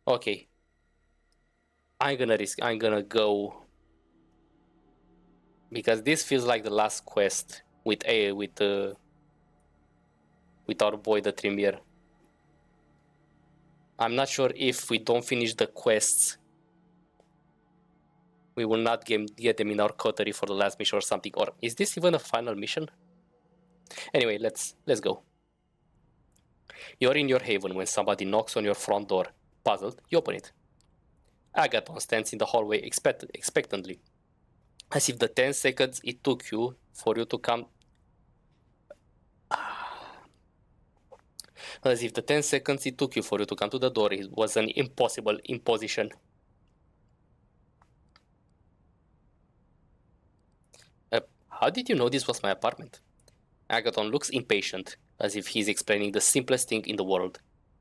Okay. I'm gonna go because this feels like the last quest with our boy the Tremere. I'm not sure if we don't finish the quests, we will not get them in our coterie for the last mission or something. Or is this even a final mission? Anyway, let's go. You're in your haven when somebody knocks on your front door. Puzzled, you open it. Agathon stands in the hallway expectantly, as if the 10 seconds it took you for you to come as if the 10 seconds it took you for you to come to the door was an impossible imposition. How did you know this was my apartment? Agathon looks impatient, as if he's explaining the simplest thing in the world.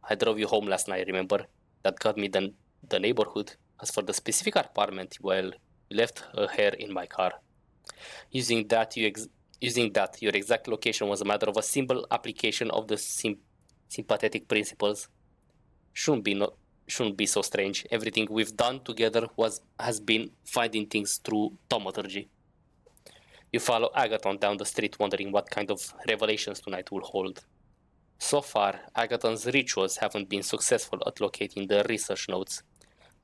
I drove you home last night, remember? That got me the neighborhood. As for the specific apartment, well, you left a hair in my car. Using that, your exact location was a matter of a simple application of the sympathetic principles. Shouldn't be so strange. Everything we've done together has been finding things through thaumaturgy. You follow Agathon down the street, wondering what kind of revelations tonight will hold. So far, Agathon's rituals haven't been successful at locating the research notes,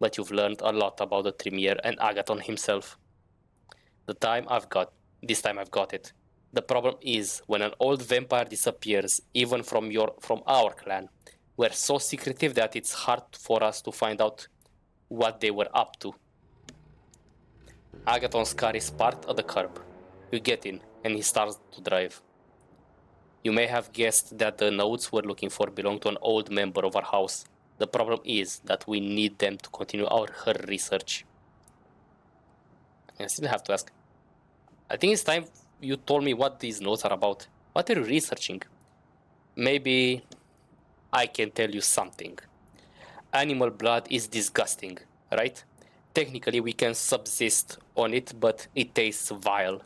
but you've learned a lot about the Tremere and Agathon himself. This time I've got it. The problem is, when an old vampire disappears, even from our clan, we're so secretive that it's hard for us to find out what they were up to. Agathon's car is parked at the curb. You get in, and he starts to drive. You may have guessed that the notes we're looking for belong to an old member of our house. The problem is that we need them to continue her research. I still have to ask. I think it's time you told me what these notes are about. What are you researching? Maybe I can tell you something. Animal blood is disgusting, right? Technically we can subsist on it, but it tastes vile.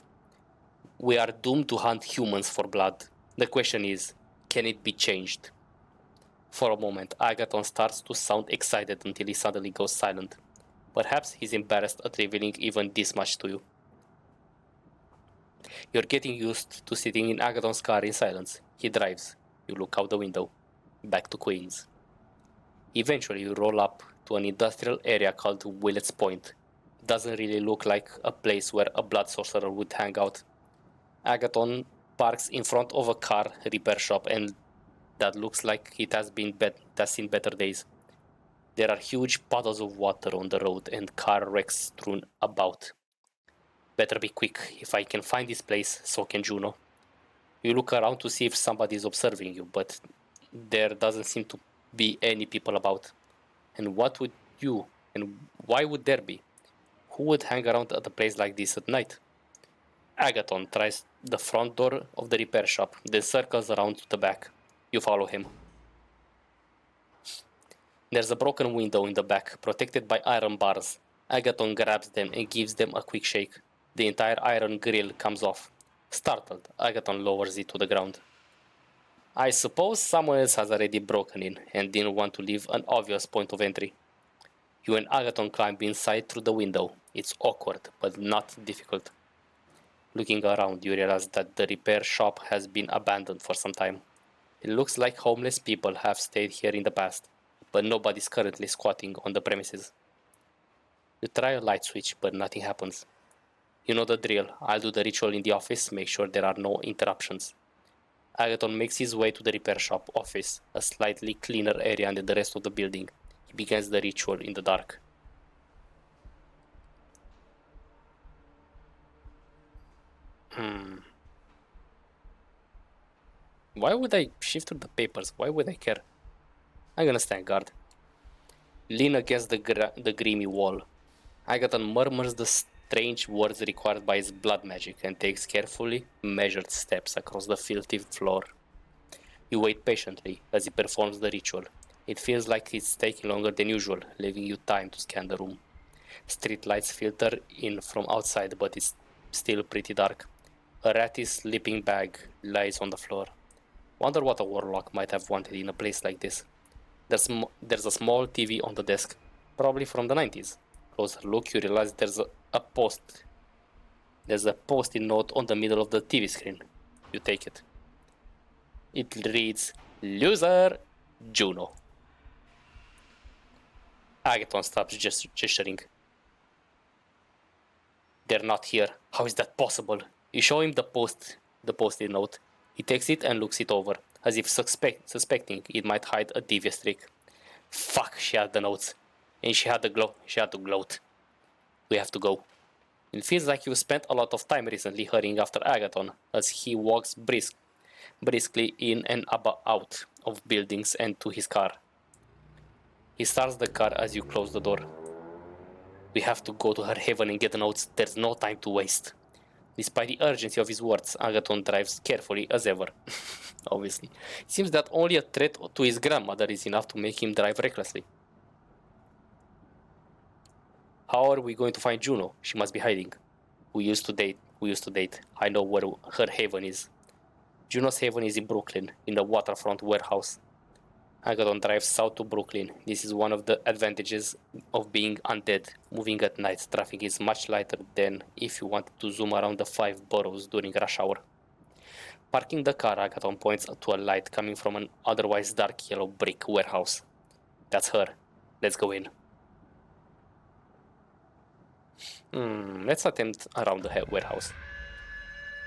We are doomed to hunt humans for blood. The question is, can it be changed? For a moment, Agathon starts to sound excited until he suddenly goes silent. Perhaps he's embarrassed at revealing even this much to you. You're getting used to sitting in Agathon's car in silence. He drives. You look out the window. Back to Queens. Eventually, you roll up to an industrial area called Willett's Point. It doesn't really look like a place where a blood sorcerer would hang out. Agathon parks in front of a car repair shop, and that looks like it has seen better days. There are huge puddles of water on the road and car wrecks strewn about. Better be quick. If I can find this place, so can Juno. You look around to see if somebody is observing you, but there doesn't seem to be any people about. And why would there be? Who would hang around at a place like this at night? Agathon tries the front door of the repair shop, then circles around to the back. You follow him. There's a broken window in the back, protected by iron bars. Agathon grabs them and gives them a quick shake. The entire iron grill comes off. Startled, Agathon lowers it to the ground. I suppose someone else has already broken in and didn't want to leave an obvious point of entry. You and Agathon climb inside through the window. It's awkward, but not difficult. Looking around, you realize that the repair shop has been abandoned for some time. It looks like homeless people have stayed here in the past, but nobody's currently squatting on the premises. You try a light switch, but nothing happens. You know the drill. I'll do the ritual in the office, make sure there are no interruptions. Agathon makes his way to the repair shop office, a slightly cleaner area than the rest of the building. He begins the ritual in the dark. Why would I shift through the papers? Why would I care? I'm gonna stand guard. Lean against the grimy wall. Agathon murmurs the strange words required by his blood magic and takes carefully measured steps across the filthy floor. You wait patiently as he performs the ritual. It feels like it's taking longer than usual, leaving you time to scan the room. Street lights filter in from outside, but it's still pretty dark. A ratty sleeping bag lies on the floor. Wonder what a warlock might have wanted in a place like this. There's a small TV on the desk, probably from the 90s. Closer look, you realize there's a post-it note on the middle of the TV screen. You take it. It reads, "Loser, Juno." Agathon stops gesturing. "They're not here. How is that possible?" You show him the post-it note. He takes it and looks it over, as if suspecting it might hide a devious trick. "Fuck," she had the notes, and she had to gloat. "We have to go." It feels like you spent a lot of time recently hurrying after Agathon, as he walks briskly in and out of buildings and to his car. He starts the car as you close the door. "We have to go to her haven and get the notes. There's no time to waste." Despite the urgency of his words, Agathon drives carefully as ever. Obviously. It seems that only a threat to his grandmother is enough to make him drive recklessly. "How are we going to find Juno? She must be hiding." We used to date. I know where her haven is." Juno's haven is in Brooklyn, in the waterfront warehouse. Agathon drives south to Brooklyn. This is one of the advantages of being undead. Moving at night, traffic is much lighter than if you wanted to zoom around the 5 boroughs during rush hour. Parking the car, Agathon points to a light coming from an otherwise dark yellow brick warehouse. "That's her. Let's go in." Let's attempt around the warehouse.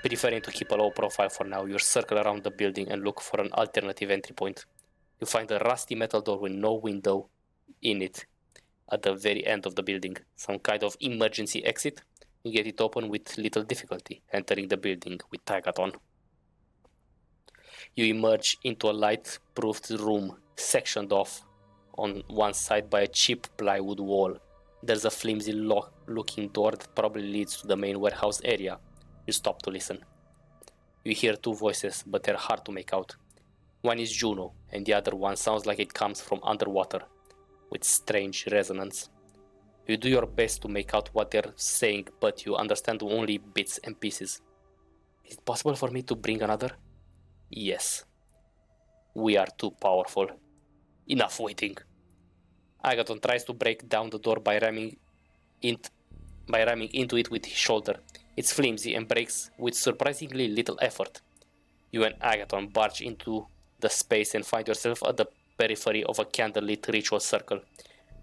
Preferring to keep a low profile for now, you circle around the building and look for an alternative entry point. You find a rusty metal door with no window in it at the very end of the building. Some kind of emergency exit. You get it open with little difficulty, entering the building with Agathon. You emerge into a light-proofed room, sectioned off on one side by a cheap plywood wall. There's a flimsy looking door that probably leads to the main warehouse area. You stop to listen. You hear 2 voices, but they're hard to make out. One is Juno, and the other one sounds like it comes from underwater, with strange resonance. You do your best to make out what they're saying, but you understand only bits and pieces. "Is it possible for me to bring another?" "Yes." "We are too powerful." "Enough waiting." Agathon tries to break down the door by ramming into it with his shoulder. It's flimsy and breaks with surprisingly little effort. You and Agathon barge into the space and find yourself at the periphery of a candlelit ritual circle.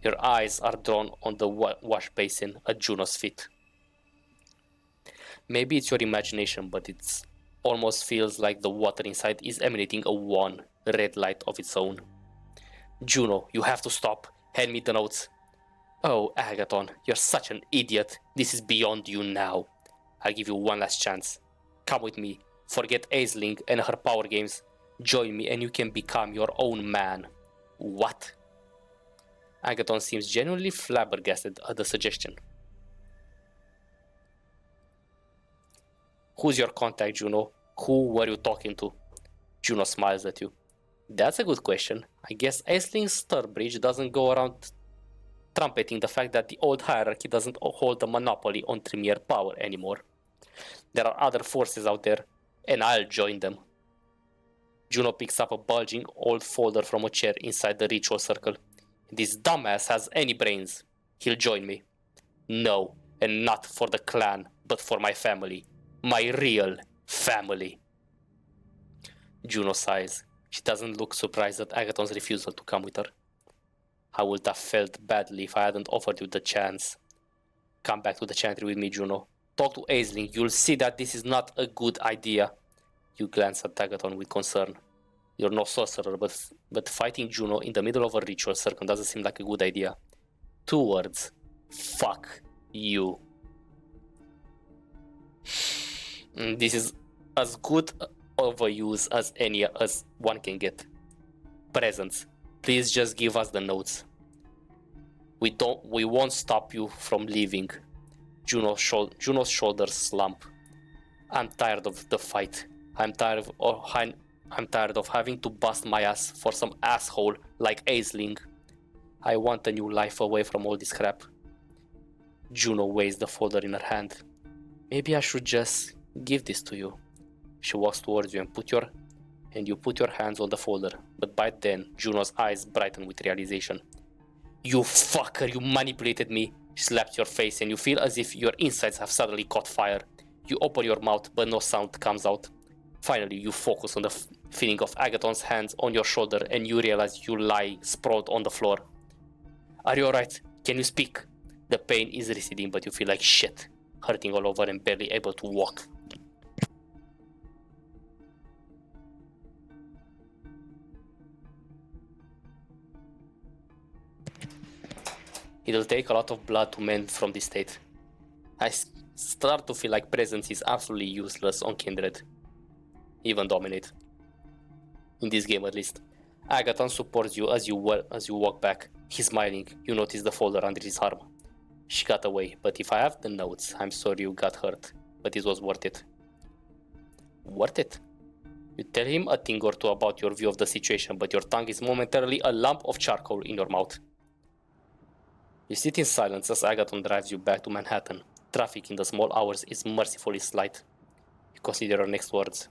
Your eyes are drawn on the wash basin at Juno's feet. Maybe it's your imagination, but it almost feels like the water inside is emanating a wan, red light of its own. "Juno, you have to stop. Hand me the notes." "Oh, Agathon, you're such an idiot. This is beyond you now. I'll give you one last chance. Come with me. Forget Aisling and her power games. Join me and you can become your own man." "What?" Agathon seems genuinely flabbergasted at the suggestion. "Who's your contact, Juno? Who were you talking to?" Juno smiles at you. "That's a good question. I guess Aisling Sturbridge doesn't go around trumpeting the fact that the old hierarchy doesn't hold a monopoly on Tremere power anymore. There are other forces out there, and I'll join them." Juno picks up a bulging old folder from a chair inside the ritual circle. "This dumbass has any brains. He'll join me." "No, and not for the clan, but for my family. My real family." Juno sighs. She doesn't look surprised at Agathon's refusal to come with her. "I would have felt badly if I hadn't offered you the chance. Come back to the chantry with me, Juno. Talk to Aisling. You'll see that this is not a good idea." You glance at Agathon with concern. You're no sorcerer, but fighting Juno in the middle of a ritual circle doesn't seem like a good idea. 2 words. Fuck you. This is as good of a use as any as one can get. Presents. Please just give us the notes. We won't stop you from leaving. Juno's shoulders slump. I'm tired of the fight. I'm tired of having to bust my ass for some asshole like Aisling. I want a new life away from all this crap. Juno weighs the folder in her hand. Maybe I should just give this to you. She walks towards you and and you put your hands on the folder, but by then, Juno's eyes brighten with realization. You fucker, you manipulated me. She slaps your face and you feel as if your insides have suddenly caught fire. You open your mouth, but no sound comes out. Finally, you focus on the feeling of Agathon's hands on your shoulder and you realize you lie sprawled on the floor. Are you alright? Can you speak? The pain is receding, but you feel like shit, hurting all over and barely able to walk. It'll take a lot of blood to mend from this state. I start to feel like presence is absolutely useless on Kindred. Even dominate. In this game at least. Agathon supports you as you walk back. He's smiling. You notice the folder under his arm. She got away, but if I have the notes, I'm sorry you got hurt. But it was worth it. Worth it? You tell him a thing or two about your view of the situation, but your tongue is momentarily a lump of charcoal in your mouth. You sit in silence as Agathon drives you back to Manhattan. Traffic in the small hours is mercifully slight. You consider your next words.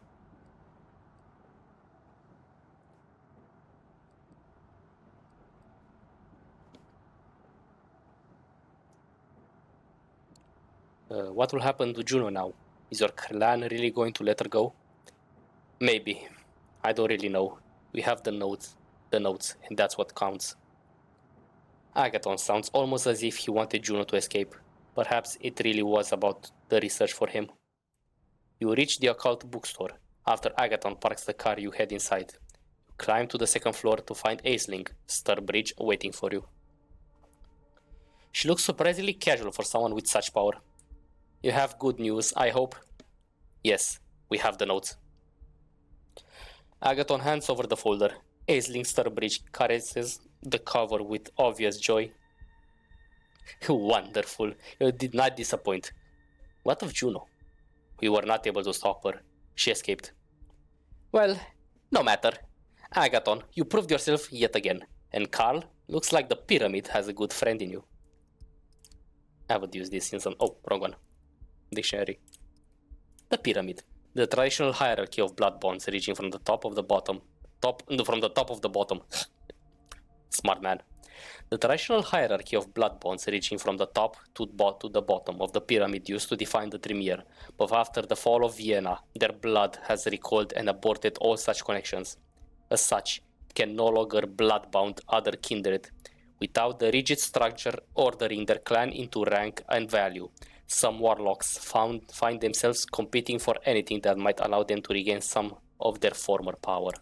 What will happen to Juno now? Is your clan really going to let her go? Maybe. I don't really know. We have the notes, and that's what counts. Agathon sounds almost as if he wanted Juno to escape. Perhaps it really was about the research for him. You reach the occult bookstore. After Agathon parks the car, you head inside. You climb to the second floor to find Aisling, Sturbridge, waiting for you. She looks surprisingly casual for someone with such power. You have good news, I hope? Yes, we have the notes. Agathon hands over the folder. Aisling Sturbridge caresses the cover with obvious joy. Wonderful. You did not disappoint. What of Juno? We were not able to stop her. She escaped. Well, no matter. Agathon, you proved yourself yet again. And Carl, looks like the pyramid has a good friend in you. I would use this in some... Oh, wrong one. Dictionary. The pyramid. The traditional hierarchy of blood bonds reaching from the top of the bottom. Smart man. The traditional hierarchy of blood bonds reaching from the top to the bottom of the pyramid used to define the Tremere, but after the fall of Vienna, their blood has recoiled and aborted all such connections. As such, it can no longer blood-bound other kindred. Without the rigid structure ordering their clan into rank and value, some warlocks find themselves competing for anything that might allow them to regain some of their former power.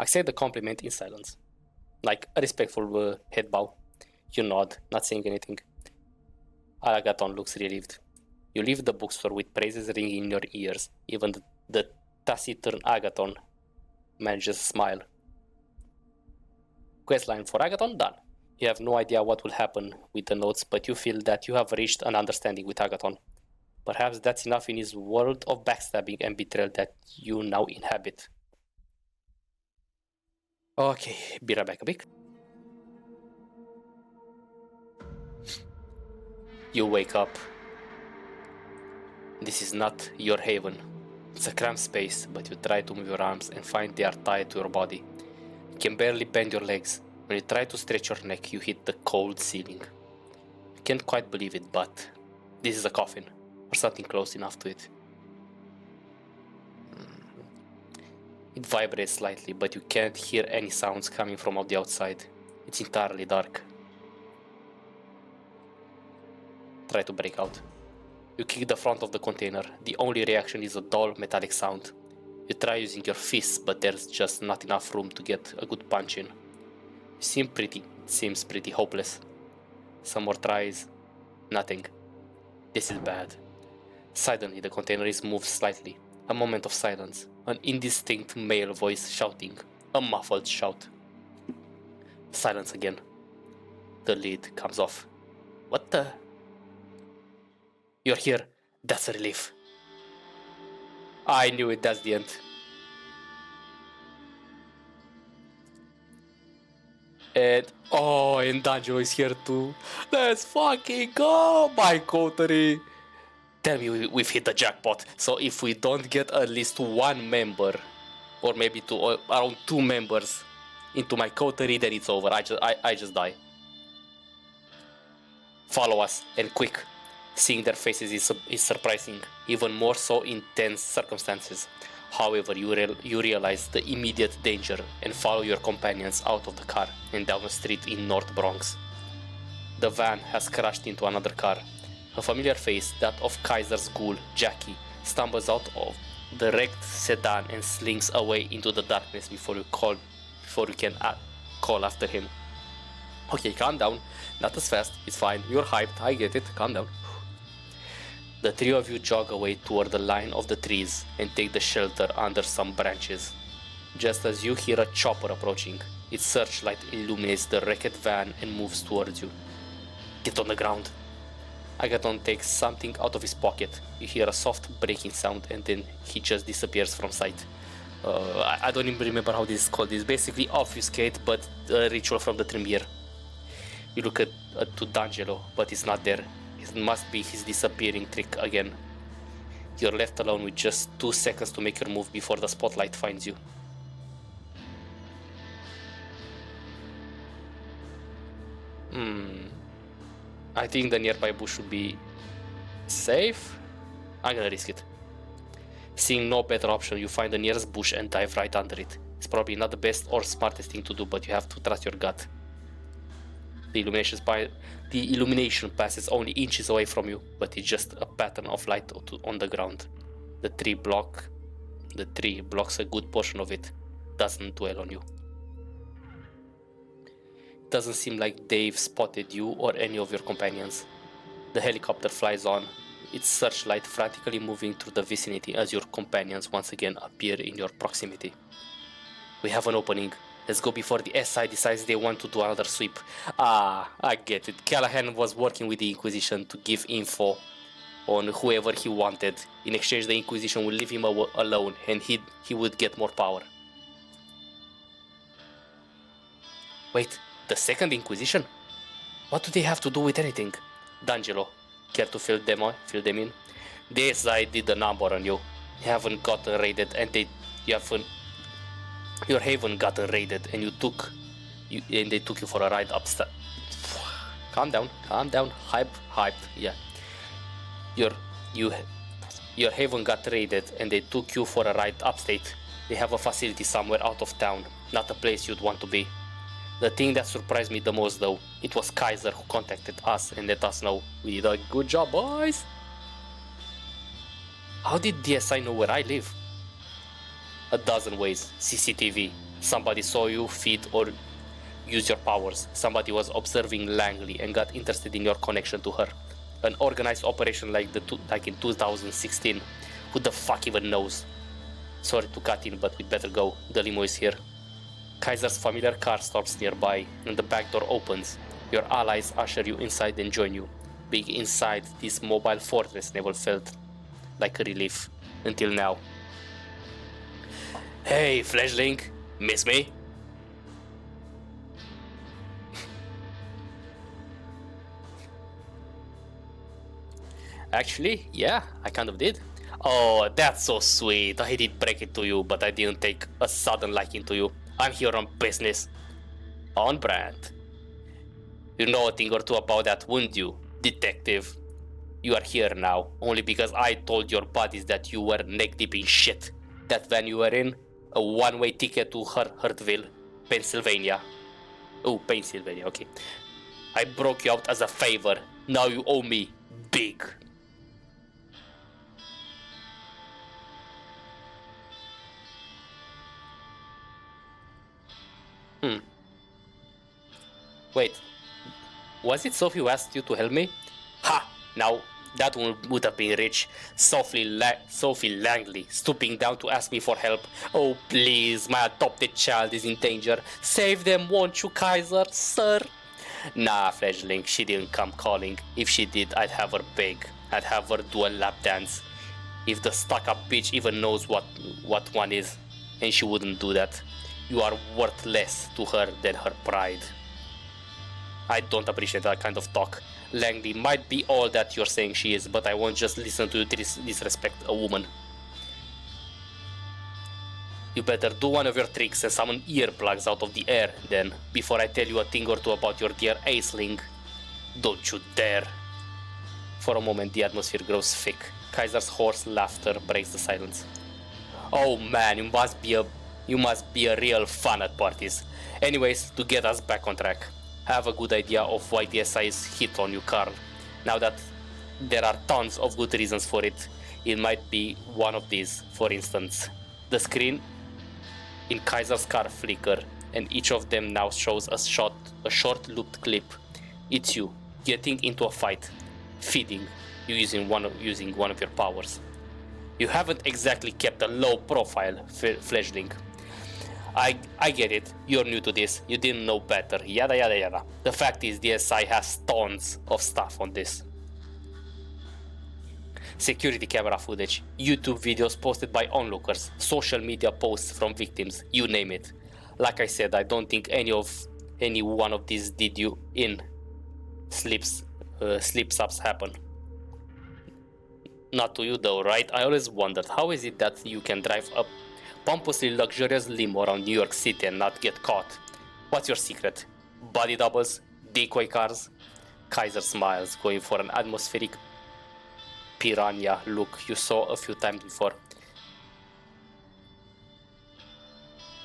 Accept the compliment in silence, like a respectful head bow. You nod, not saying anything. Agathon looks relieved. You leave the bookstore with praises ringing in your ears. Even the taciturn Agathon manages a smile. Questline for Agathon done. You have no idea what will happen with the notes, but you feel that you have reached an understanding with Agathon. Perhaps that's enough in his world of backstabbing and betrayal that you now inhabit. Okay, be right back a bit. You wake up. This is not your haven. It's a cramped space, but you try to move your arms and find they are tied to your body. You can barely bend your legs. When you try to stretch your neck, you hit the cold ceiling. You can't quite believe it, but this is a coffin, or something close enough to it. It vibrates slightly, but you can't hear any sounds coming from the outside. It's entirely dark. Try to break out. You kick the front of the container. The only reaction is a dull metallic sound. You try using your fists, but there's just not enough room to get a good punch in. It seems pretty hopeless. Some more tries. Nothing. This is bad. Suddenly the container is moved slightly. A moment of silence. An indistinct male voice shouting. A muffled shout. Silence again. The lid comes off. What the? You're here. That's a relief. I knew it. That's the end. And D'Angelo is here too. Let's fucking go, my coterie. Tell me we've hit the jackpot. So if we don't get at least one member, or maybe two, or around 2 members into my coterie, then it's over. I just die. Follow us, and quick. Seeing their faces is surprising, even more so in tense circumstances. However, you realize the immediate danger and follow your companions out of the car and down the street in North Bronx. The van has crashed into another car. A familiar face, that of Kaiser's ghoul, Jackie, stumbles out of the wrecked sedan and slinks away into the darkness before you can call after him. Okay, calm down. Not as fast. It's fine. You're hyped. I get it. Calm down. The three of you jog away toward the line of the trees and take the shelter under some branches. Just as you hear a chopper approaching, its searchlight illuminates the wrecked van and moves towards you. Get on the ground. Agathon takes something out of his pocket. You hear a soft breaking sound and then he just disappears from sight. I don't even remember how this is called. It's basically obfuscate, but a ritual from the Tremere. You look to D'Angelo, but he's not there. It must be his disappearing trick again. You're left alone with just 2 seconds to make your move before the spotlight finds you. I think the nearby bush should be safe. I'm gonna risk it. Seeing no better option, you find the nearest bush and dive right under it. It's probably not the best or smartest thing to do, but you have to trust your gut. The illumination passes only inches away from you, but it's just a pattern of light on the ground. The tree blocks a good portion of it. Doesn't dwell on you. It doesn't seem like Dave spotted you or any of your companions. The helicopter flies on, its searchlight frantically moving through the vicinity as your companions once again appear in your proximity. We have an opening. Let's go before the SI decides they want to do another sweep. Ah, I get it. Callahan was working with the Inquisition to give info on whoever he wanted. In exchange, the Inquisition will leave him alone and he would get more power. Wait, the Second Inquisition? What do they have to do with anything? D'Angelo, care to fill them in? The SI did the number on you. You haven't gotten raided and your haven got raided and they took you for a ride upstairs. Calm down, hyped, yeah. Your haven got raided and they took you for a ride upstate. They have a facility somewhere out of town, not a place you'd want to be. The thing that surprised me the most though, it was Kaiser who contacted us and let us know. We did a good job, boys! How did DSI know where I live? A dozen ways. CCTV. Somebody saw you feed or use your powers. Somebody was observing Langley and got interested in your connection to her. An organized operation like in 2016. Who the fuck even knows? Sorry to cut in, but we'd better go. The limo is here. Kaiser's familiar car stops nearby and the back door opens. Your allies usher you inside and join you. Being inside this mobile fortress never felt like a relief until now. Hey, Fleshling, miss me? Actually, yeah, I kind of did. Oh, that's so sweet. I did break it to you, but I didn't take a sudden liking to you. I'm here on business. On brand. You know a thing or two about that, wouldn't you, detective? You are here now, only because I told your buddies that you were neck deep in shit. That van you were in, a one-way ticket to Hartville, Pennsylvania. Oh, Pennsylvania, okay. I broke you out as a favor. Now you owe me big. Wait, was it Sophie who asked you to help me? Ha! Now, that one would have been rich. Sophie Langley, stooping down to ask me for help. Oh, please, my adopted child is in danger. Save them, won't you, Kaiser, sir? Nah, Fledgling, she didn't come calling. If she did, I'd have her beg. I'd have her do a lap dance. If the stuck-up bitch even knows what one is. And she wouldn't do that. You are worth less to her than her pride. I don't appreciate that kind of talk. Langley might be all that you're saying she is, but I won't just listen to you disrespect a woman. You better do one of your tricks and summon earplugs out of the air, then, before I tell you a thing or two about your dear Aisling. Don't you dare. For a moment, the atmosphere grows thick. Kaiser's hoarse laughter breaks the silence. Oh man, you must be a real fan at parties. Anyways, to get us back on track, I have a good idea of why the SI is hit on you, Carl. Now that there are tons of good reasons for it, it might be one of these. For instance, the screen in Kaiser's car flicker, and each of them now shows a short looped clip. It's you getting into a fight, feeding you using one of your powers. You haven't exactly kept a low profile, fledgling. I get it, you're new to this, you didn't know better, yada yada yada. The fact is the SI has tons of stuff on this. Security camera footage, YouTube videos posted by onlookers, social media posts from victims, you name it. Like I said, I don't think any one of these did you in. Slip-ups happen. Not to you though, right? I always wondered, how is it that you can drive a pompously luxurious limo around New York City and not get caught? What's your secret? Body doubles? Decoy cars? Kaiser smiles, going for an atmospheric piranha look you saw a few times before.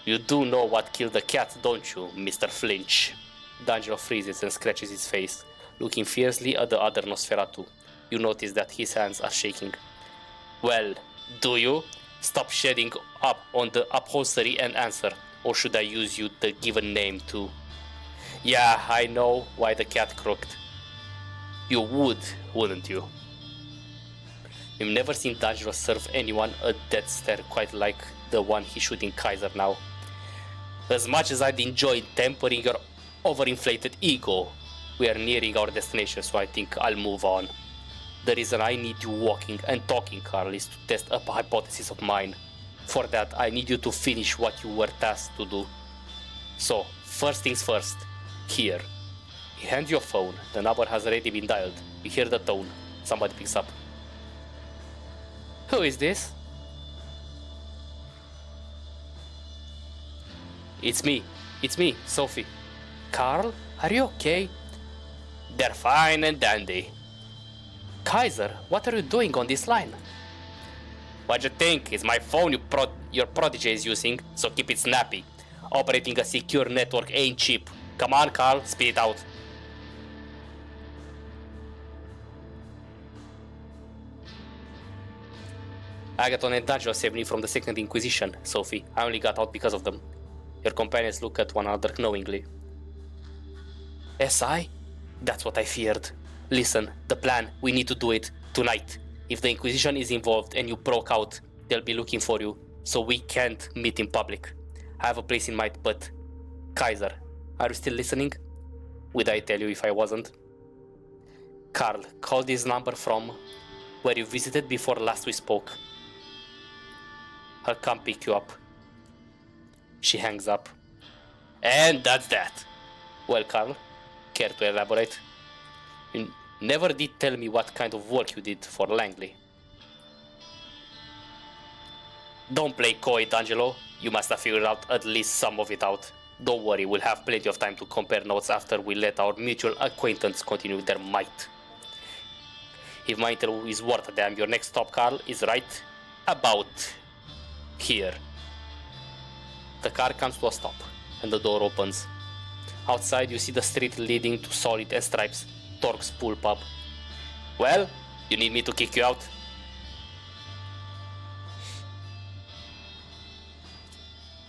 You do know what killed the cat, don't you, Mr. Flinch? D'Angelo freezes and scratches his face, looking fiercely at the other Nosferatu. You notice that his hands are shaking. Well, do you? Stop shedding up on the upholstery and answer, or should I use the given name too? Yeah, I know why the cat croaked. You would, wouldn't you? You've never seen D'Angelo serve anyone a death stare quite like the one he's shooting Kaiser now. As much as I'd enjoy tempering your overinflated ego, we are nearing our destination, so I think I'll move on. The reason I need you walking and talking, Carl, is to test a hypothesis of mine. For that, I need you to finish what you were tasked to do. So, first things first, here. He hands you a phone, the number has already been dialed. You hear the tone, somebody picks up. Who is this? It's me, Sophie. Carl, are you okay? They're fine and dandy. Kaiser, what are you doing on this line? What you think? It's my phone your protege is using, so keep it snappy. Operating a secure network ain't cheap. Come on, Carl, spit it out. Agathon and D'Angelo saved me from the Second Inquisition, Sophie. I only got out because of them. Your companions look at one another knowingly. SI? That's what I feared. Listen, the plan, we need to do it tonight. If the Inquisition is involved and you broke out, they'll be looking for you, so we can't meet in public. I have a place in mind, but... Kaiser, are you still listening? Would I tell you if I wasn't? Carl, call this number from where you visited before last we spoke. I'll come pick you up. She hangs up. And that's that. Well, Carl, care to elaborate? You never did tell me what kind of work you did for Langley. Don't play coy, D'Angelo. You must have figured out at least some of it out. Don't worry, we'll have plenty of time to compare notes after we let our mutual acquaintance continue their might. If my intel is worth a damn, your next stop, Carl, is right about here. The car comes to a stop, and the door opens. Outside, you see the street leading to Solid and Stripes, Torque's pool pub. Well, you need me to kick you out?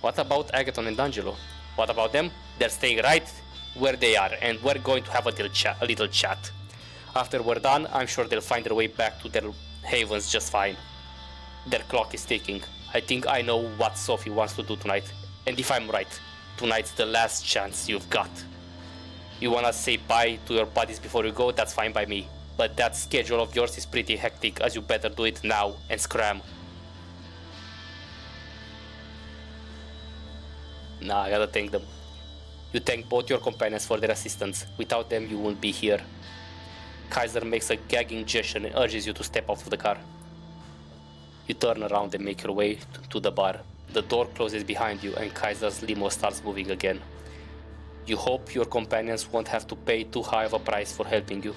What about Agathon and D'Angelo? What about them? They're staying right where they are, and we're going to have a little chat. After we're done, I'm sure they'll find their way back to their havens just fine. Their clock is ticking. I think I know what Sophie wants to do tonight. And if I'm right, tonight's the last chance you've got. You wanna say bye to your buddies before you go, that's fine by me. But that schedule of yours is pretty hectic, as you better do it now and scram. Nah, I gotta thank them. You thank both your companions for their assistance. Without them, you wouldn't be here. Kaiser makes a gagging gesture and urges you to step out of the car. You turn around and make your way to the bar. The door closes behind you and Kaiser's limo starts moving again. You hope your companions won't have to pay too high of a price for helping you.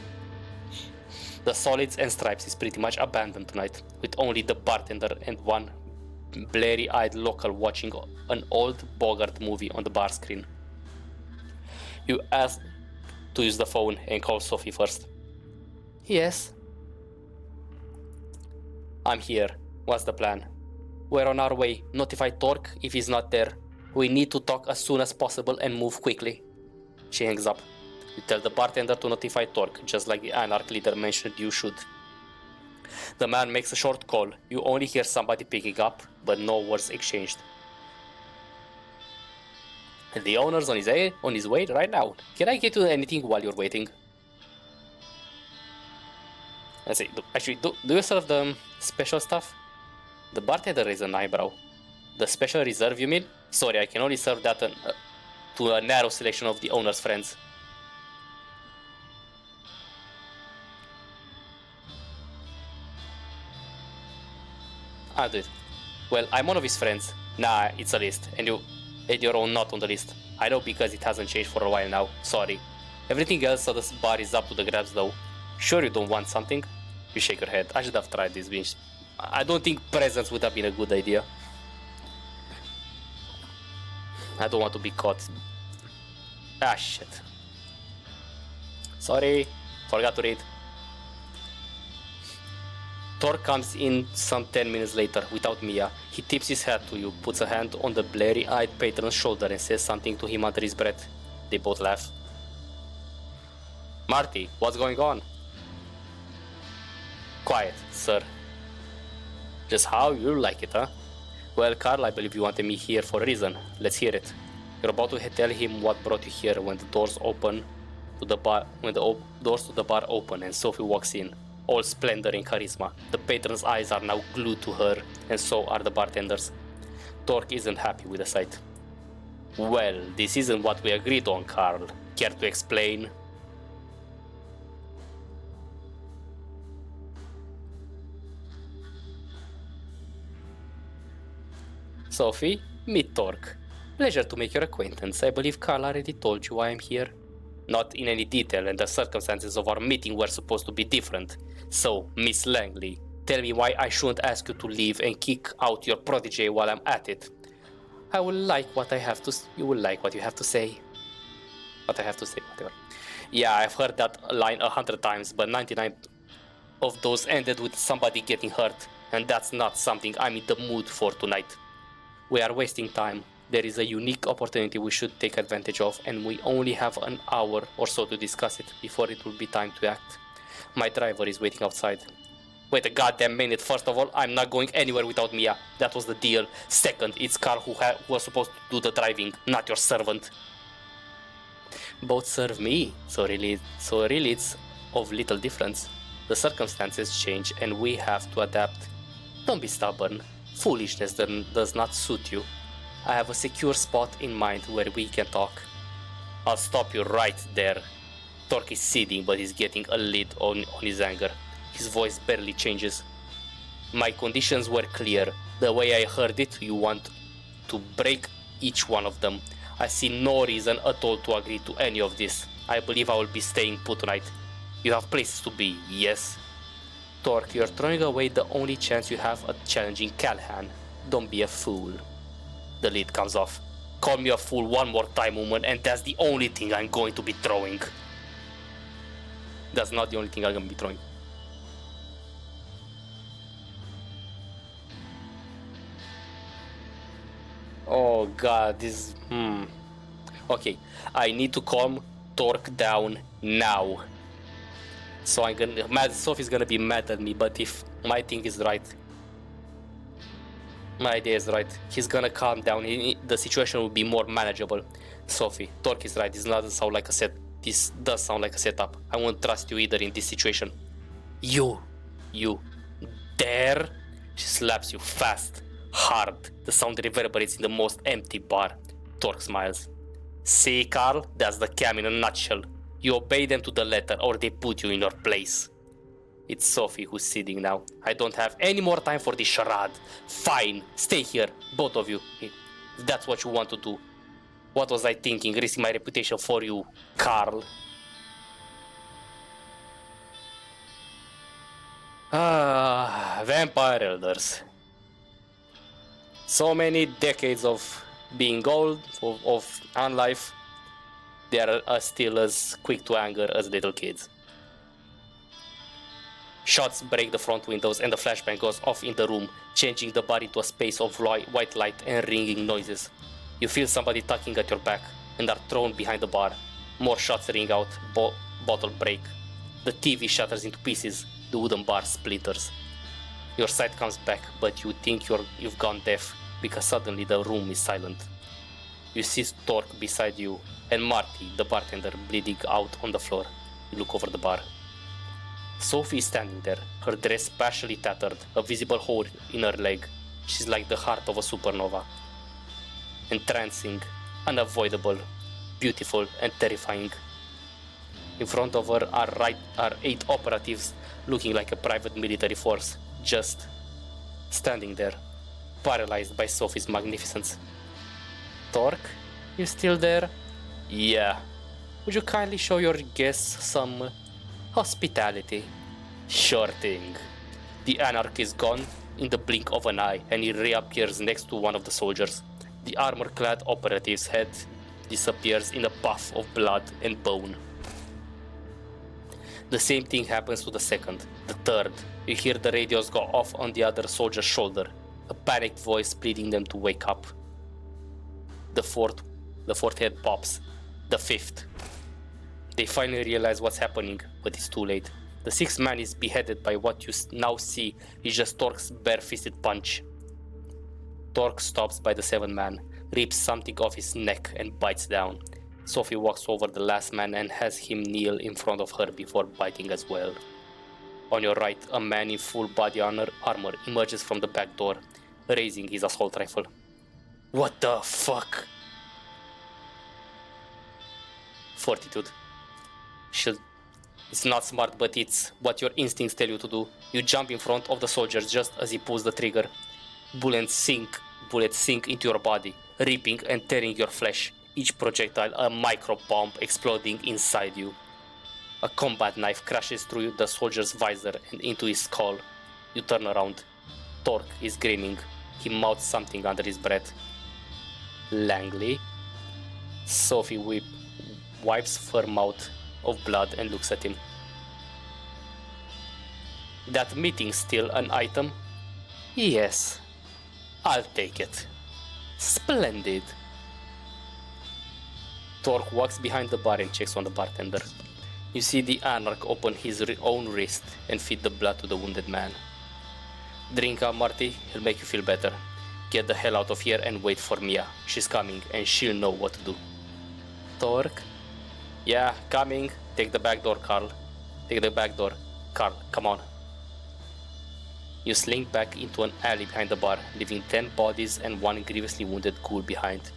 The Solids and Stripes is pretty much abandoned tonight, with only the bartender and one blurry-eyed local watching an old Bogart movie on the bar screen. You ask to use the phone and call Sophie first. Yes. I'm here. What's the plan? We're on our way. Notify Torque if he's not there. We need to talk as soon as possible and move quickly. She hangs up. You tell the bartender to notify Torque, just like the Anarch leader mentioned you should. The man makes a short call. You only hear somebody picking up, but no words exchanged. The owner's on his way right now. Can I get you anything while you're waiting? Let's see. Actually, do you serve the special stuff? The bartender raised an eyebrow. The special reserve, you mean? Sorry, I can only serve that to a narrow selection of the owner's friends. I'll do it. Well, I'm one of his friends. Nah, it's a list, and you're all not on the list. I know because it hasn't changed for a while now. Sorry. Everything else at this bar is up to the grabs though. Sure you don't want something? You shake your head. I should have tried this binge. I don't think presents would have been a good idea. I don't want to be caught. Ah, shit. Sorry. Forgot to read. Thor comes in some 10 minutes later, without Mia. He tips his hat to you, puts a hand on the blurry-eyed patron's shoulder and says something to him under his breath. They both laugh. Marty, what's going on? Quiet, sir. Just how you like it, huh? Well, Carl, I believe you wanted me here for a reason. Let's hear it. You're about to tell him what brought you here when the doors open to the bar. When the doors to the bar open and Sophie walks in, all splendor and charisma. The patron's eyes are now glued to her, and so are the bartenders. Torque isn't happy with the sight. Well, this isn't what we agreed on, Carl. Care to explain? Sophie, meet Torque. Pleasure to make your acquaintance. I believe Carl already told you why I'm here. Not in any detail, and the circumstances of our meeting were supposed to be different. So, Miss Langley, tell me why I shouldn't ask you to leave and kick out your protege while I'm at it. I will like what I have to. You will like what you have to say. What I have to say, whatever. Yeah, I've heard that line 100 times, but 99 of those ended with somebody getting hurt, and that's not something I'm in the mood for tonight. We are wasting time. There is a unique opportunity we should take advantage of, and we only have an hour or so to discuss it before it will be time to act. My driver is waiting outside. Wait a goddamn minute. First of all, I'm not going anywhere without Mia. That was the deal. Second, it's Carl who was supposed to do the driving, not your servant. Both serve me, so really it's of little difference. The circumstances change and we have to adapt. Don't be stubborn. Foolishness does not suit you. I have a secure spot in mind where we can talk. I'll stop you right there. Torque is seething, but he's getting a lid on his anger. His voice barely changes. My conditions were clear. The way I heard it, you want to break each one of them. I see no reason at all to agree to any of this. I believe I will be staying put tonight. You have places to be, yes? Torque, you're throwing away the only chance you have at challenging Callahan. Don't be a fool. The lid comes off. Call me a fool one more time, woman, and that's the only thing I'm going to be throwing. That's not the only thing I'm going to be throwing. Oh god, this... Okay, I need to calm Torque down now. So Sophie's gonna be mad at me, but if my thing is right, my idea is right, he's gonna calm down. The situation will be more manageable. Sophie, Torque is right. This does sound like a setup. I won't trust you either in this situation. You dare? She slaps you fast, hard. The sound reverberates in the most empty bar. Torque smiles. See, Carl, that's the cam in a nutshell. You obey them to the letter or they put you in your place. It's Sophie who's sitting now. I don't have any more time for this charade. Fine, stay here, both of you, if that's what you want to do. What was I thinking, risking my reputation for you, Carl? Vampire elders. So many decades of being old, of unlife, they are still as quick to anger as little kids. Shots break the front windows and the flashbang goes off in the room, changing the bar into a space of white light and ringing noises. You feel somebody tugging at your back and are thrown behind the bar. More shots ring out, bottle break. The TV shatters into pieces, the wooden bar splinters. Your sight comes back, but you think you've gone deaf because suddenly the room is silent. You see Torque beside you and Marty, the bartender, bleeding out on the floor. You look over the bar. Sophie is standing there, her dress partially tattered, a visible hole in her leg. She's like the heart of a supernova. Entrancing, unavoidable, beautiful, and terrifying. In front of her are 8 operatives looking like a private military force, just standing there, paralyzed by Sophie's magnificence. Torque, you still there? Yeah. Would you kindly show your guests some hospitality? Sure thing. The anarch is gone in the blink of an eye, and he reappears next to one of the soldiers. The armor-clad operative's head disappears in a puff of blood and bone. The same thing happens to the second, the third. You hear the radios go off on the other soldier's shoulder, a panicked voice pleading them to wake up. The fourth head pops. The fifth. They finally realize what's happening, but it's too late. The sixth man is beheaded by what you now see is just Torque's bare-fisted punch. Torque stops by the seventh man, rips something off his neck and bites down. Sophie walks over the last man and has him kneel in front of her before biting as well. On your right, a man in full body armor emerges from the back door, raising his assault rifle. What the fuck? Fortitude. It's not smart, but it's what your instincts tell you to do. You jump in front of the soldier just as he pulls the trigger. Bullets sink into your body, ripping and tearing your flesh. Each projectile a micro bomb exploding inside you. A combat knife crashes through the soldier's visor and into his skull. You turn around. Torque is grinning. He mouths something under his breath. Langley. Sophie wipes her mouth of blood and looks at him. That meeting's still an item? Yes. I'll take it. Splendid. Torque walks behind the bar and checks on the bartender. You see the anarch open his own wrist and feed the blood to the wounded man. Drink up, Marty. He'll make you feel better. Get the hell out of here and wait for Mia. She's coming and she'll know what to do. Torque? Yeah, coming. Take the back door, Carl. Take the back door. Carl, come on. You slink back into an alley behind the bar, leaving 10 bodies and 1 grievously wounded ghoul behind.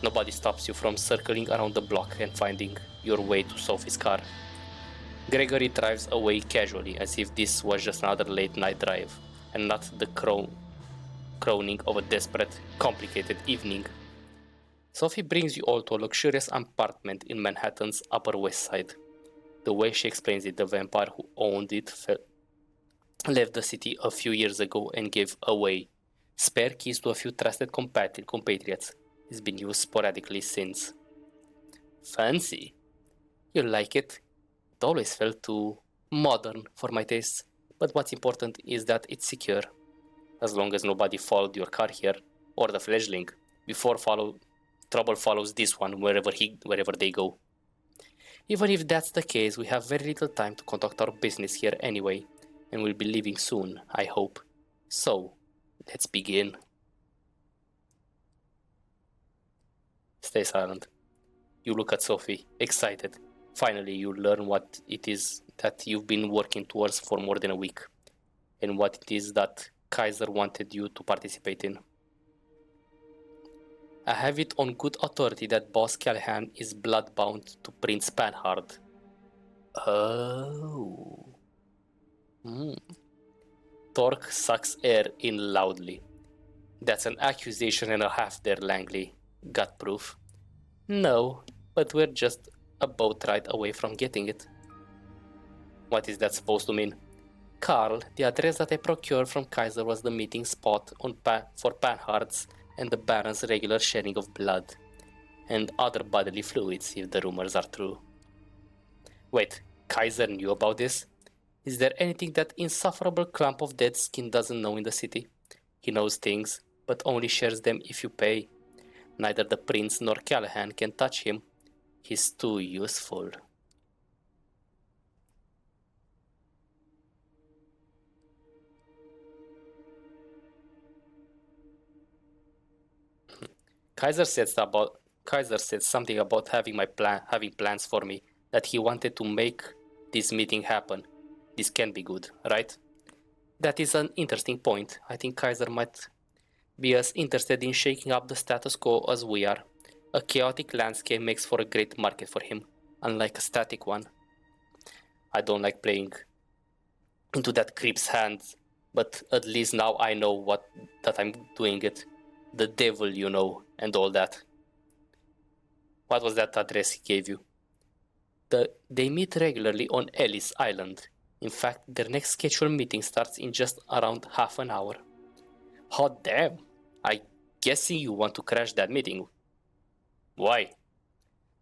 Nobody stops you from circling around the block and finding your way to Sophie's car. Gregory drives away casually, as if this was just another late night drive, and not the crowning of a desperate, complicated evening. Sophie brings you all to a luxurious apartment in Manhattan's Upper West Side. The way she explains it, the vampire who owned it left the city a few years ago and gave away spare keys to a few trusted compatriots. It's been used sporadically since. Fancy. You like it? It always felt too modern for my tastes, but what's important is that it's secure. As long as nobody followed your car here, or the fledgling, trouble follows this one wherever they go. Even if that's the case, we have very little time to conduct our business here anyway, and we'll be leaving soon, I hope. So, let's begin. Stay silent. You look at Sophie, excited. Finally, you learn what it is that you've been working towards for more than a week, and what it is that Kaiser wanted you to participate in. I have it on good authority that Boss Callahan is bloodbound to Prince Panhard. Oh. Torque sucks air in loudly. That's an accusation and a half there, Langley. Got proof? No, but we're just a boat ride away from getting it. What is that supposed to mean? Carl, the address that I procured from Kaiser was the meeting spot for Panhards and the Baron's regular shedding of blood. And other bodily fluids, if the rumors are true. Wait, Kaiser knew about this? Is there anything that insufferable clump of dead skin doesn't know in the city? He knows things, but only shares them if you pay. Neither the prince nor Callahan can touch him. He's too useful. Kaiser said something about having plans for me, that he wanted to make this meeting happen. This can be good, right? That is an interesting point. I think Kaiser might be as interested in shaking up the status quo as we are. A chaotic landscape makes for a great market for him, unlike a static one. I don't like playing into that creep's hands, but at least now I know that I'm doing it. The devil, you know, and all that. What was that address he gave you? They meet regularly on Ellis Island. In fact, their next scheduled meeting starts in just around half an hour. Hot damn! I guessing you want to crash that meeting. Why?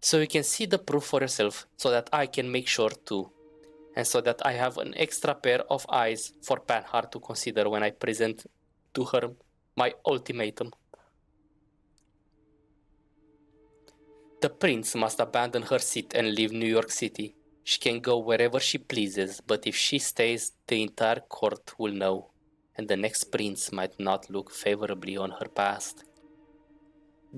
So you can see the proof for yourself, so that I can make sure too. And so that I have an extra pair of eyes for Panhard to consider when I present to her my ultimatum. The prince must abandon her seat and leave New York City. She can go wherever she pleases, but if she stays, the entire court will know, and the next prince might not look favorably on her past.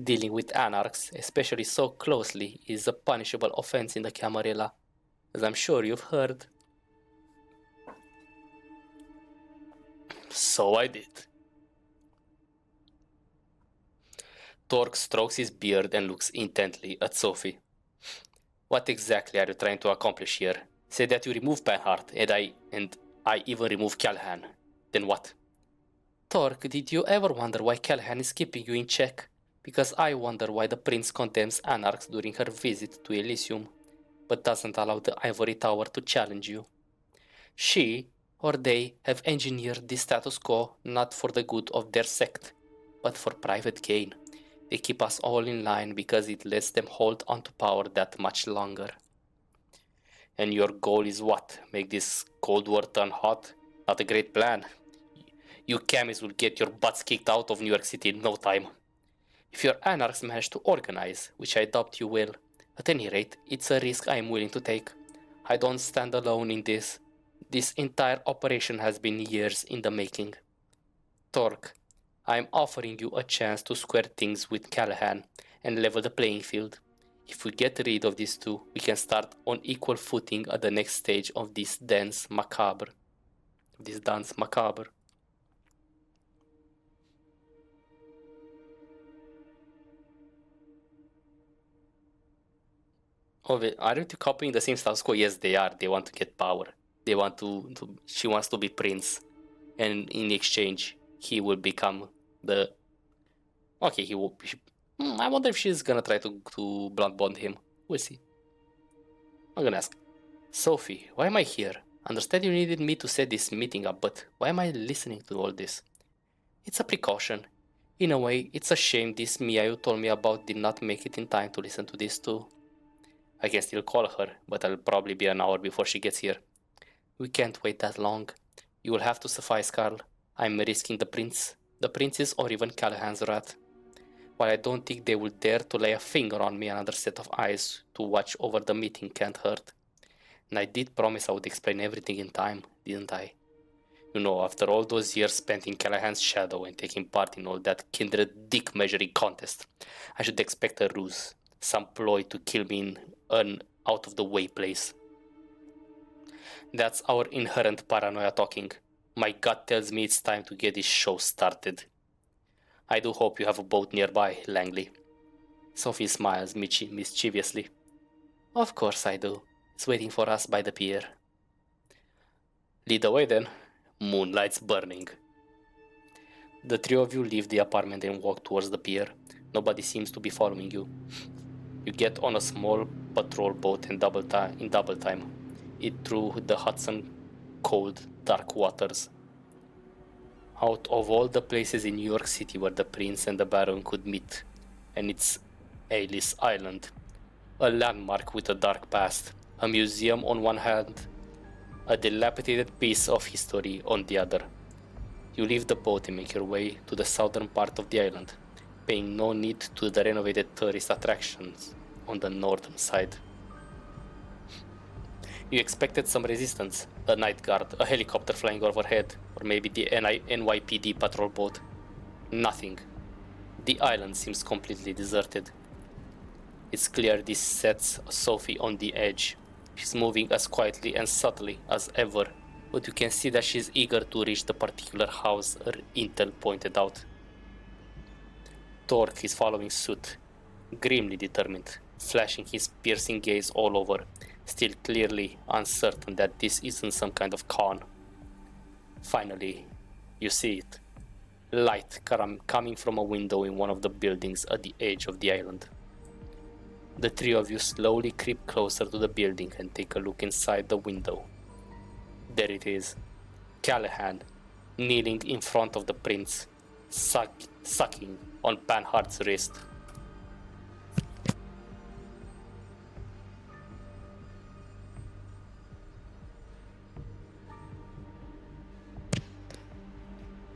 Dealing with anarchs, especially so closely, is a punishable offense in the Camarilla, as I'm sure you've heard. So I did. Torque strokes his beard and looks intently at Sophie. What exactly are you trying to accomplish here? Say that you remove Panhard, and I even remove Callahan. Then what? Torque, did you ever wonder why Callahan is keeping you in check? Because I wonder why the prince condemns anarchs during her visit to Elysium, but doesn't allow the ivory tower to challenge you. She, or they, have engineered this status quo not for the good of their sect, but for private gain. They keep us all in line because it lets them hold onto power that much longer. And your goal is what? Make this Cold War turn hot? Not a great plan. You camis will get your butts kicked out of New York City in no time. If your anarchs manage to organize, which I doubt you will, at any rate, it's a risk I am willing to take. I don't stand alone in this. This entire operation has been years in the making. Torque, I am offering you a chance to square things with Callahan and level the playing field. If we get rid of these two, we can start on equal footing at the next stage of this dance macabre. Are you two copying the same status quo? Yes, they are. They want to get power. They want she wants to be prince. And in exchange, he will become the... Okay, he will... I wonder if she's gonna try to blunt bond him. We'll see. I'm gonna ask. Sophie, why am I here? Understand you needed me to set this meeting up, but why am I listening to all this? It's a precaution. In a way, it's a shame this Mia you told me about did not make it in time to listen to this too. I can still call her, but I'll probably be an hour before she gets here. We can't wait that long. You will have to suffice, Carl. I'm risking the prince's or even Callahan's wrath. While I don't think they will dare to lay a finger on me, another set of eyes to watch over the meeting can't hurt. And I did promise I would explain everything in time, didn't I? You know, after all those years spent in Callahan's shadow and taking part in all that Kindred dick measuring contest, I should expect a ruse, some ploy to kill me in an out-of-the-way place. That's our inherent paranoia talking. My gut tells me it's time to get this show started. I do hope you have a boat nearby, Langley. Sophie smiles mischievously. Of course I do. It's waiting for us by the pier. Lead the way then. Moonlight's burning. The three of you leave the apartment and walk towards the pier. Nobody seems to be following you. You get on a small patrol boat in double time. It through the Hudson cold, dark waters. Out of all the places in New York City where the prince and the baron could meet, and it's Ellis Island, a landmark with a dark past, a museum on one hand, a dilapidated piece of history on the other. You leave the boat and make your way to the southern part of the island, paying no need to the renovated tourist attractions on the northern side. You expected some resistance, a night guard, a helicopter flying overhead, or maybe the NYPD patrol boat. Nothing. The island seems completely deserted. It's clear this sets Sophie on the edge. She's moving as quietly and subtly as ever, but you can see that she's eager to reach the particular house her intel pointed out. Torque is following suit, grimly determined, flashing his piercing gaze all over, still clearly uncertain that this isn't some kind of con. Finally, you see it. Light coming from a window in one of the buildings at the edge of the island. The three of you slowly creep closer to the building and take a look inside the window. There it is. Callahan, kneeling in front of the prince, sucking on Panhardt's wrist.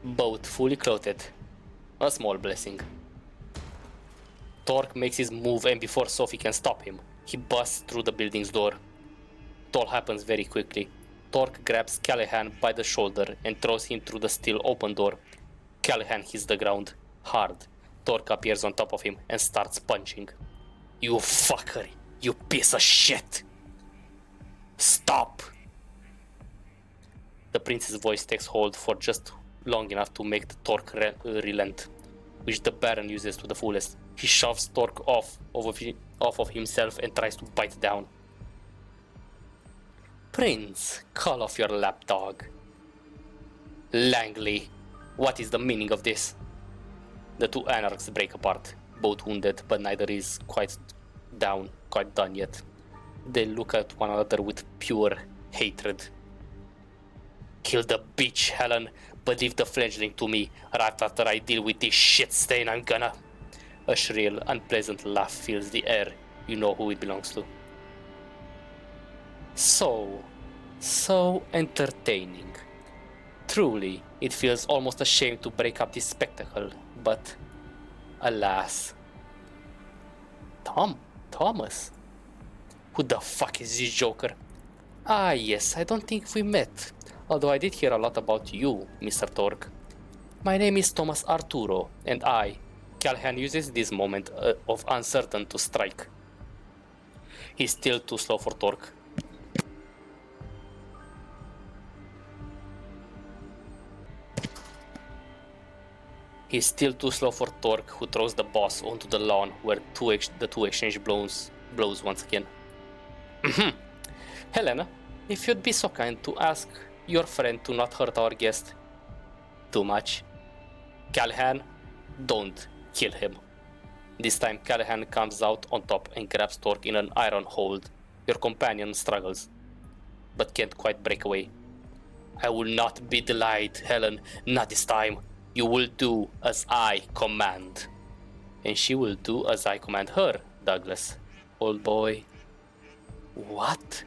Both fully clothed. A small blessing. Torque makes his move, and before Sophie can stop him, he busts through the building's door. It all happens very quickly. Torque grabs Callahan by the shoulder and throws him through the still open door. Callahan hits the ground hard. Torque appears on top of him and starts punching. You fucker! You piece of shit! Stop! The prince's voice takes hold for just long enough to make the Torque relent, which the Baron uses to the fullest. He shoves Torque off of himself and tries to bite down. Prince, call off your lapdog. Langley, what is the meaning of this? The two anarchs break apart, both wounded, but neither is quite done yet. They look at one another with pure hatred. Kill the bitch, Helen, but leave the fledgling to me. Right after I deal with this shit stain, I'm gonna... A shrill, unpleasant laugh fills the air. You know who it belongs to. So entertaining. Truly, it feels almost a shame to break up this spectacle, but alas. Thomas? Who the fuck is this joker? Ah yes, I don't think we met, although I did hear a lot about you, Mr. Torque. My name is Thomas Arturo, and Callahan uses this moment of uncertainty to strike. He's still too slow for Torque. Who throws the boss onto the lawn where the two exchange blows once again. Helena, if you'd be so kind to ask your friend to not hurt our guest too much. Callahan, don't kill him. This time Callahan comes out on top and grabs Torque in an iron hold. Your companion struggles, but can't quite break away. I will not be delayed, Helen, not this time. You will do as I command. And she will do as I command her, Douglas. Old boy. What?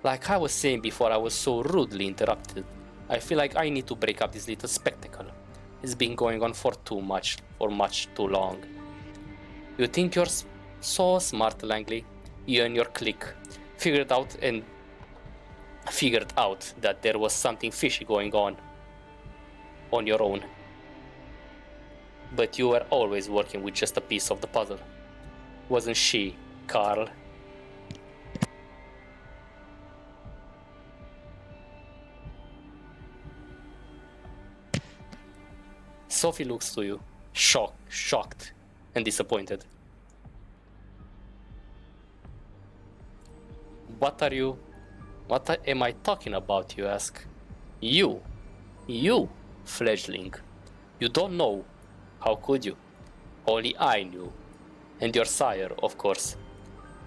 Like I was saying before I was so rudely interrupted, I feel like I need to break up this little spectacle. It's been going on for much too long. You think you're so smart, Langley? You and your clique figured out that there was something fishy going on your own. But you were always working with just a piece of the puzzle. Wasn't she, Carl? Sophie looks to you, shocked and disappointed. What am I talking about, you ask? You, fledgling. You don't know. How could you? Only I knew. And your sire, of course.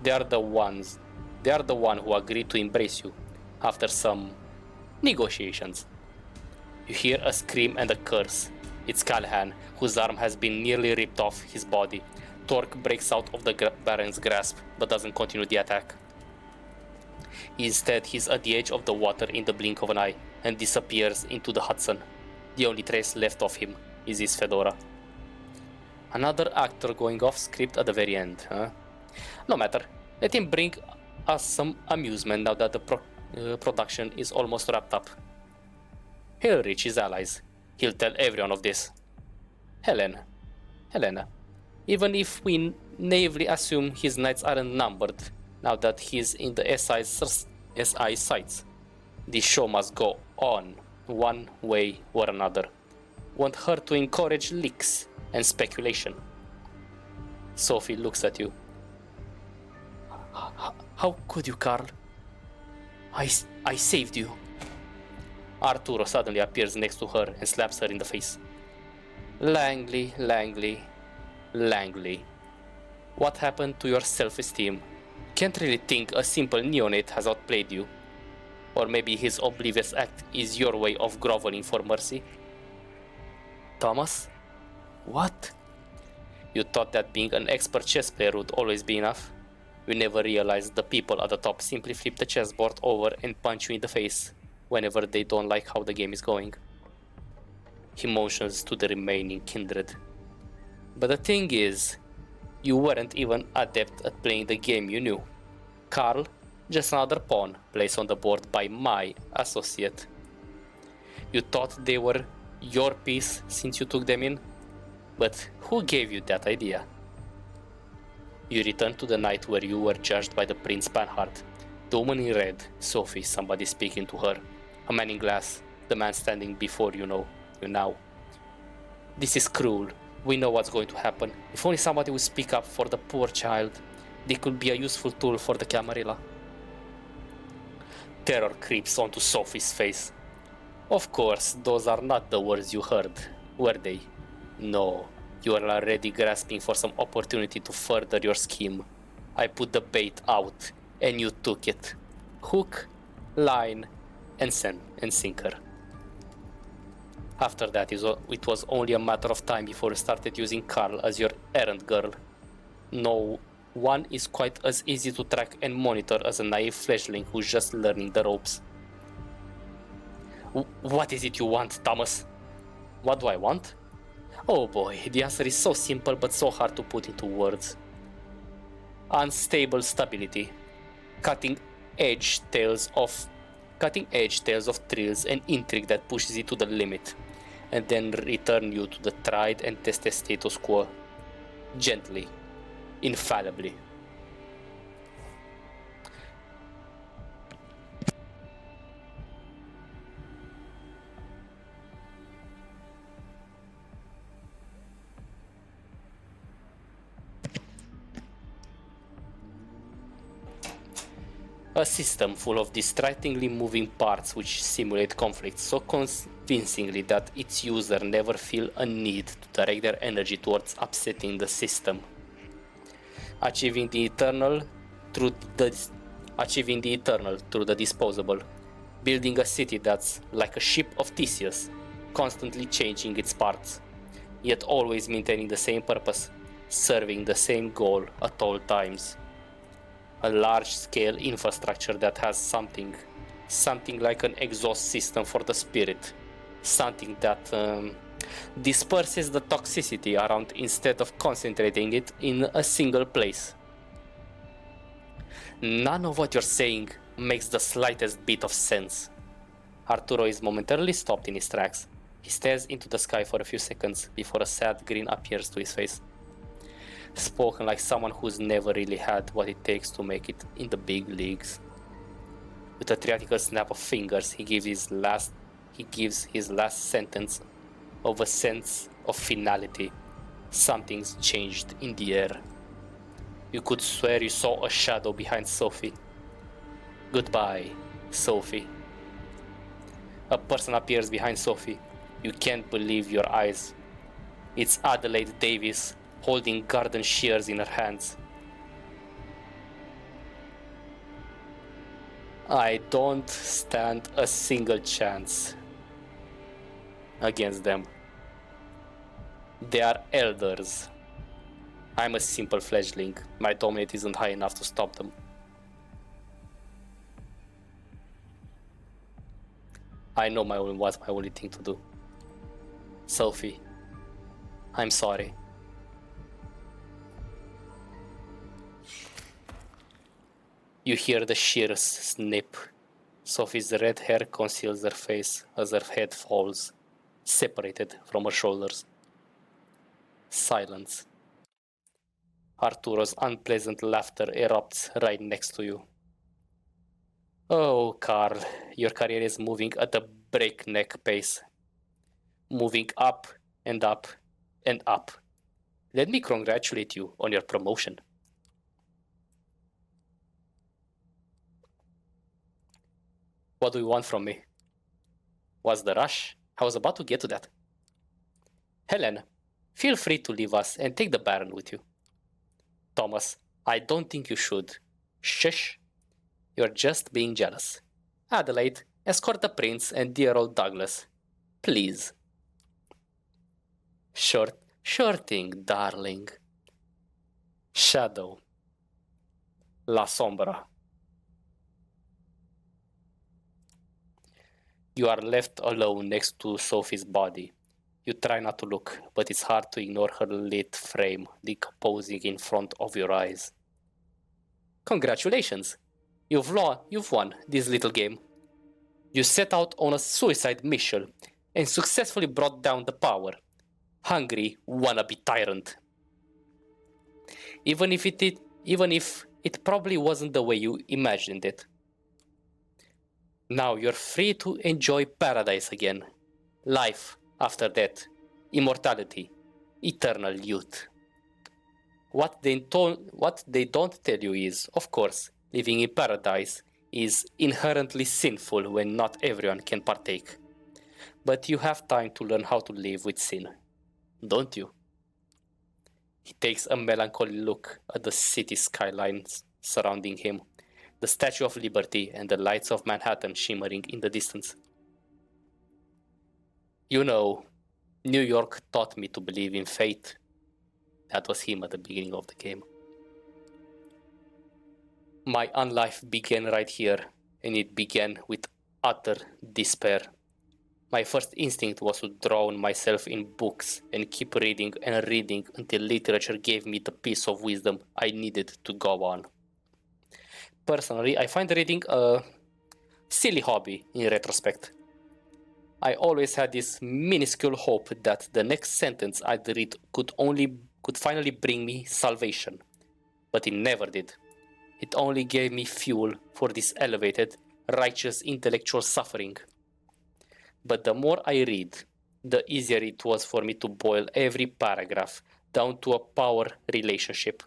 They are the one who agreed to embrace you after some negotiations. You hear a scream and a curse. It's Callahan, whose arm has been nearly ripped off his body. Torque breaks out of the Baron's grasp, but doesn't continue the attack. Instead, he's at the edge of the water in the blink of an eye and disappears into the Hudson. The only trace left of him is his fedora. Another actor going off script at the very end, huh? No matter, let him bring us some amusement now that the production is almost wrapped up. He'll reach his allies. He'll tell everyone of this. Helena, even if we naively assume his nights aren't numbered, now that he's in the SI sights, the show must go on, one way or another. Want her to encourage leaks and speculation. Sophie looks at you. How could you, Carl? I saved you. Arturo suddenly appears next to her and slaps her in the face. Langley. What happened to your self-esteem? Can't really think a simple neonate has outplayed you. Or maybe his oblivious act is your way of groveling for mercy? Thomas? What? You thought that being an expert chess player would always be enough? You never realized the people at the top simply flip the chessboard over and punch you in the face whenever they don't like how the game is going. He motions to the remaining Kindred. But the thing is, you weren't even adept at playing the game you knew. Carl, just another pawn placed on the board by my associate. You thought they were your piece since you took them in? But who gave you that idea? You return to the night where you were judged by the Prince Panhard. The woman in red, Sophie, somebody speaking to her. A man in glass, the man standing before you now. This is cruel. We know what's going to happen. If only somebody would speak up for the poor child. They could be a useful tool for the Camarilla. Terror creeps onto Sophie's face. Of course, those are not the words you heard, were they? No, you are already grasping for some opportunity to further your scheme. I put the bait out, and you took it. Hook, line, and sinker. After that, it was only a matter of time before you started using Carl as your errand girl. No one is quite as easy to track and monitor as a naive fledgling who's just learning the ropes. What is it you want, Thomas? What do I want? Oh boy, the answer is so simple but so hard to put into words. Unstable stability. Cutting edge tales of thrills and intrigue that pushes it to the limit, and then return you to the tried and tested status quo. Gently. Infallibly. A system full of distractingly moving parts which simulate conflict so convincingly that its user never feel a need to direct their energy towards upsetting the system. Achieving the eternal through the disposable. Building a city that's like a ship of Theseus, constantly changing its parts, yet always maintaining the same purpose, serving the same goal at all times. A large-scale infrastructure that has something like an exhaust system for the spirit, something that disperses the toxicity around instead of concentrating it in a single place. None of what you're saying makes the slightest bit of sense. Arturo is momentarily stopped in his tracks. He stares into the sky for a few seconds before a sad grin appears to his face. Spoken like someone who's never really had what it takes to make it in the big leagues. With a theatrical snap of fingers, he gives his last sentence of a sense of finality Something's changed in the air. You could swear you saw a shadow behind Sophie. Goodbye, Sophie. A person appears behind Sophie. You can't believe your eyes. It's Adelaide Davis, holding garden shears in her hands. I don't stand a single chance against them. They are elders. I'm a simple fledgling. My dominate isn't high enough to stop them. I know what's my only thing to do. Sophie, I'm sorry. You hear the shears snip. Sophie's red hair conceals her face as her head falls, separated from her shoulders. Silence. Arturo's unpleasant laughter erupts right next to you. Oh, Carl, your career is moving at a breakneck pace. Moving up and up and up. Let me congratulate you on your promotion. What do you want from me? What's the rush? I was about to get to that. Helen, feel free to leave us and take the Baron with you. Thomas, I don't think you should. Shush. You're just being jealous. Adelaide, escort the prince and dear old Douglas. Please. Sure thing, darling. Shadow. La Sombra. You are left alone next to Sophie's body. You try not to look, but it's hard to ignore her lit frame decomposing in front of your eyes. Congratulations! You've won this little game. You set out on a suicide mission and successfully brought down the power. Hungry wannabe tyrant. Even if it probably wasn't the way you imagined it. Now you're free to enjoy paradise again. Life after death. Immortality. Eternal youth. What they don't tell you is, of course, living in paradise is inherently sinful when not everyone can partake. But you have time to learn how to live with sin, don't you? He takes a melancholy look at the city skylines surrounding him, the Statue of Liberty and the lights of Manhattan shimmering in the distance. You know, New York taught me to believe in fate. That was him at the beginning of the game. My unlife began right here, and it began with utter despair. My first instinct was to drown myself in books and keep reading and reading until literature gave me the piece of wisdom I needed to go on. Personally, I find reading a silly hobby in retrospect. I always had this minuscule hope that the next sentence I'd read could finally bring me salvation, but it never did. It only gave me fuel for this elevated, righteous intellectual suffering. But the more I read, the easier it was for me to boil every paragraph down to a power relationship.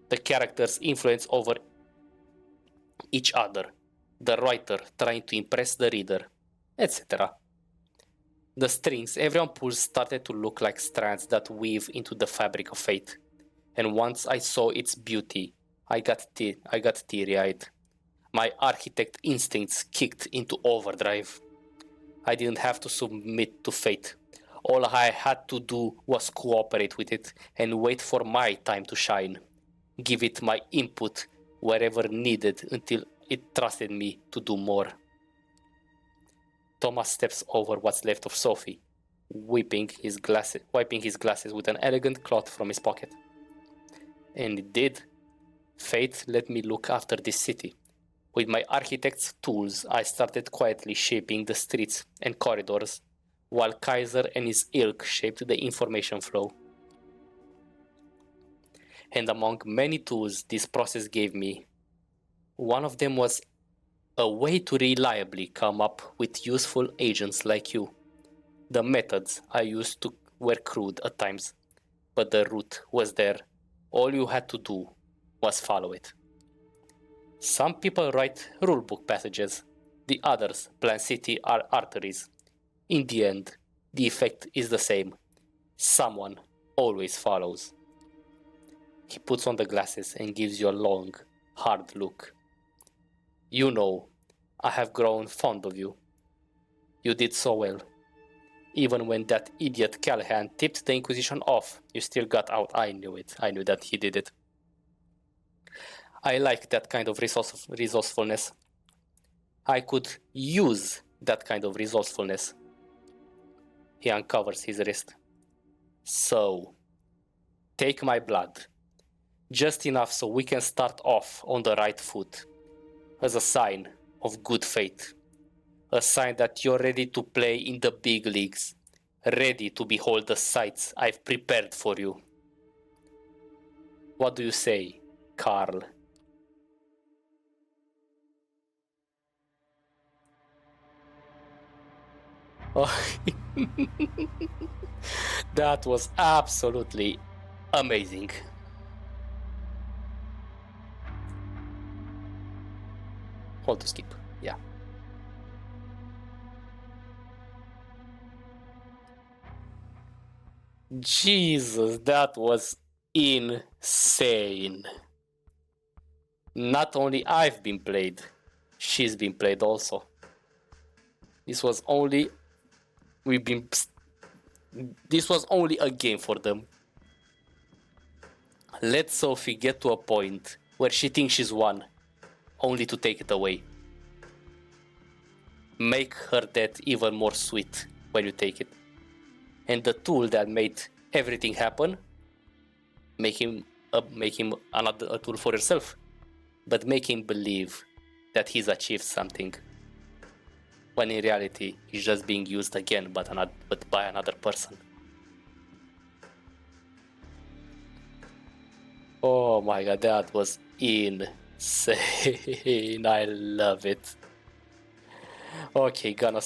The characters' influence over each other, the writer trying to impress the reader, etc. The strings everyone pulls started to look like strands that weave into the fabric of fate. And once I saw its beauty, I got teary-eyed. My architect instincts kicked into overdrive. I didn't have to submit to fate. All I had to do was cooperate with it and wait for my time to shine. Give it my input wherever needed until it trusted me to do more. Thomas steps over what's left of Sophie, wiping his glasses with an elegant cloth from his pocket. And it did. Fate let me look after this city. With my architect's tools, I started quietly shaping the streets and corridors, while Kaiser and his ilk shaped the information flow. And among many tools this process gave me, one of them was a way to reliably come up with useful agents like you. The methods I used were crude at times, but the route was there. All you had to do was follow it. Some people write rulebook passages, the others plan city arteries. In the end, the effect is the same. Someone always follows. He puts on the glasses and gives you a long, hard look. You know, I have grown fond of you. You did so well. Even when that idiot Callahan tipped the Inquisition off, you still got out. I knew it. I knew that he did it. I like that kind of resourcefulness. I could use that kind of resourcefulness. He uncovers his wrist. So, take my blood. Just enough so we can start off on the right foot. As a sign of good faith. A sign that you're ready to play in the big leagues. Ready to behold the sights I've prepared for you. What do you say, Carl? Oh. That was absolutely amazing. Hold to skip, yeah. Jesus, that was insane. Not only I've been played, she's been played also. This was only a game for them. Let Sophie get to a point where she thinks she's won, only to take it away. Make her death even more sweet when you take it. And the tool that made everything happen, make him a tool for yourself, but make him believe that he's achieved something, when in reality he's just being used again, but by another person. Oh my god, that was insane. I love it. Okay, gonna